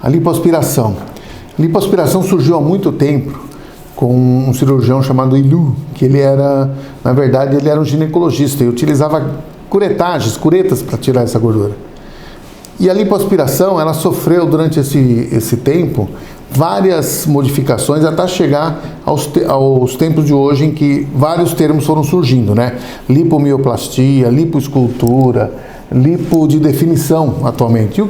A lipoaspiração. A lipoaspiração surgiu há muito tempo com um cirurgião chamado Ilu, que ele era, na verdade, ele era um ginecologista e utilizava curetas para tirar essa gordura. E a lipoaspiração, ela sofreu durante esse tempo várias modificações até chegar aos tempos de hoje em que vários termos foram surgindo, né? Lipomioplastia, lipoescultura, lipo de definição atualmente. E o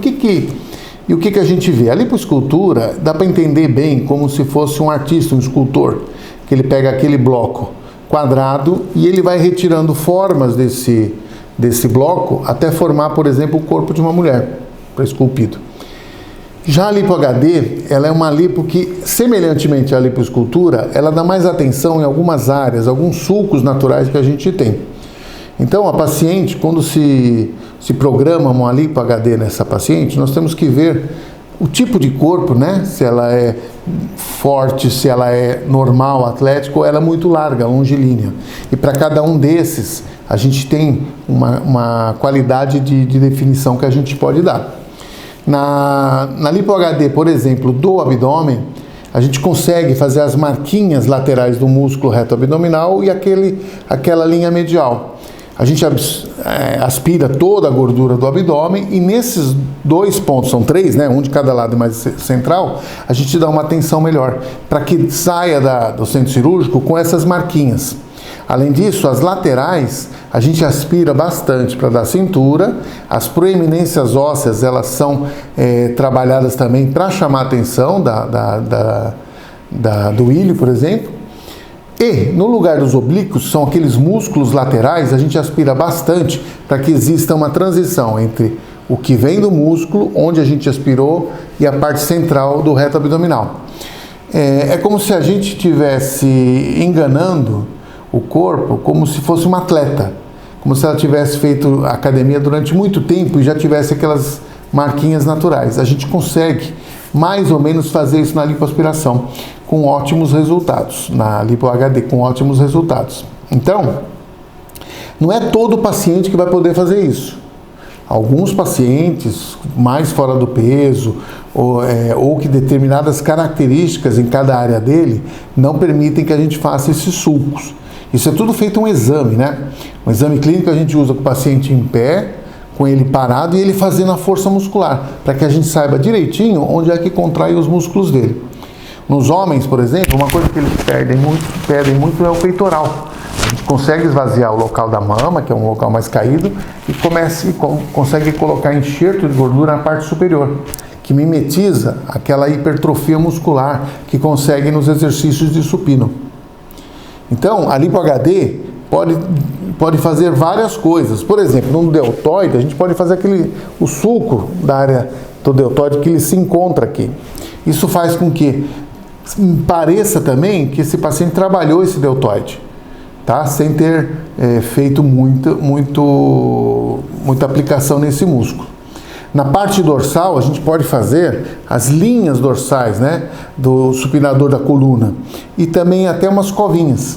que a gente vê? A lipoescultura dá para entender bem como se fosse um artista, um escultor, que ele pega aquele bloco quadrado e ele vai retirando formas desse bloco até formar, por exemplo, o corpo de uma mulher, para esculpido. Já a lipo HD, ela é uma lipo que, semelhantemente à lipoescultura, ela dá mais atenção em algumas áreas, alguns sulcos naturais que a gente tem. Então, a paciente, quando se programa uma lipo HD nessa paciente, nós temos que ver o tipo de corpo, né? Se ela é forte, se ela é normal, atlético, ou ela é muito larga, longilínea. E para cada um desses, a gente tem uma qualidade de definição que a gente pode dar. Na lipo HD, por exemplo, do abdômen, a gente consegue fazer as marquinhas laterais do músculo reto abdominal e aquela linha medial. A gente aspira toda a gordura do abdômen e nesses dois pontos, são três, né, um de cada lado mais central, a gente dá uma atenção melhor para que saia do centro cirúrgico com essas marquinhas. Além disso, as laterais, a gente aspira bastante para dar cintura. As proeminências ósseas, elas são trabalhadas também para chamar a atenção do ilho, por exemplo. E no lugar dos oblíquos, são aqueles músculos laterais, a gente aspira bastante para que exista uma transição entre o que vem do músculo, onde a gente aspirou, e a parte central do reto abdominal. É como se a gente estivesse enganando o corpo como se fosse uma atleta, como se ela tivesse feito academia durante muito tempo e já tivesse aquelas marquinhas naturais. A gente consegue mais ou menos fazer isso na lipoaspiração com ótimos resultados, na lipo HD com ótimos resultados. Então, não é todo paciente que vai poder fazer isso. Alguns pacientes mais fora do peso ou que determinadas características em cada área dele não permitem que a gente faça esses sulcos. Isso é tudo feito um exame, né? Um exame clínico a gente usa com o paciente em pé, com ele parado e ele fazendo a força muscular, para que a gente saiba direitinho onde é que contrai os músculos dele. Nos homens, por exemplo, uma coisa que eles pedem muito é o peitoral. A gente consegue esvaziar o local da mama, que é um local mais caído, e consegue colocar enxerto de gordura na parte superior, que mimetiza aquela hipertrofia muscular que consegue nos exercícios de supino. Então, a lipo HD pode fazer várias coisas. Por exemplo, no deltoide, a gente pode fazer o sulco da área do deltoide que ele se encontra aqui. Isso faz com que pareça também que esse paciente trabalhou esse deltoide, tá? Sem ter feito muita aplicação nesse músculo. Na parte dorsal, a gente pode fazer as linhas dorsais, né, do supinador da coluna e também até umas covinhas.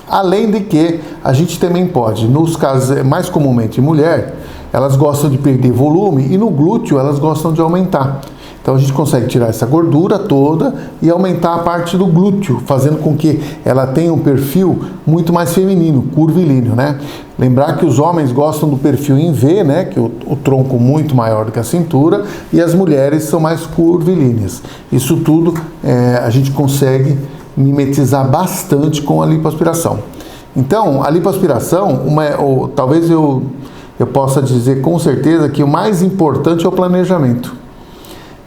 Além de que a gente também pode, nos casos mais comumente em mulher, elas gostam de perder volume e no glúteo elas gostam de aumentar. Então a gente consegue tirar essa gordura toda e aumentar a parte do glúteo, fazendo com que ela tenha um perfil muito mais feminino, curvilíneo, né? Lembrar que os homens gostam do perfil em V, né? Que o tronco muito maior do que a cintura, e as mulheres são mais curvilíneas. Isso tudo a gente consegue mimetizar bastante com a lipoaspiração. Então, a lipoaspiração, talvez eu possa dizer com certeza que o mais importante é o planejamento.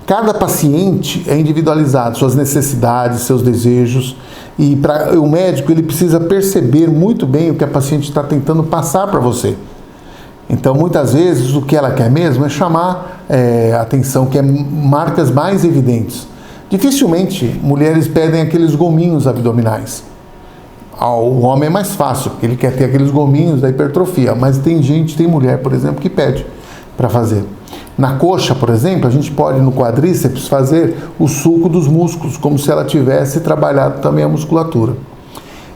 Cada paciente é individualizado, suas necessidades, seus desejos, e o médico ele precisa perceber muito bem o que a paciente está tentando passar para você. Então, muitas vezes, o que ela quer mesmo é chamar a atenção, que é marcas mais evidentes. Dificilmente mulheres pedem aqueles gominhos abdominais. O homem é mais fácil, porque ele quer ter aqueles gominhos da hipertrofia, mas tem mulher, por exemplo, que pede para fazer. Na coxa, por exemplo, a gente pode no quadríceps fazer o sulco dos músculos, como se ela tivesse trabalhado também a musculatura.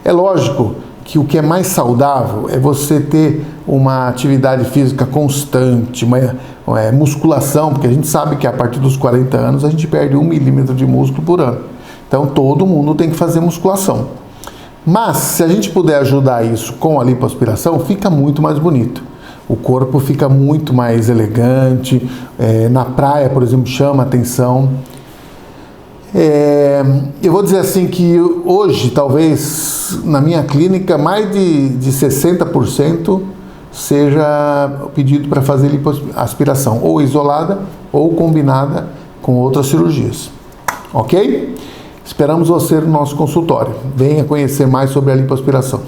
É lógico que o que é mais saudável é você ter uma atividade física constante, musculação, porque a gente sabe que a partir dos 40 anos a gente perde 1 milímetro de músculo por ano. Então todo mundo tem que fazer musculação. Mas se a gente puder ajudar isso com a lipoaspiração, fica muito mais bonito. O corpo fica muito mais elegante, na praia, por exemplo, chama atenção. Eu vou dizer assim que hoje, talvez, na minha clínica, mais de 60% seja o pedido para fazer lipoaspiração, ou isolada ou combinada com outras cirurgias. Ok? Esperamos você no nosso consultório. Venha conhecer mais sobre a lipoaspiração.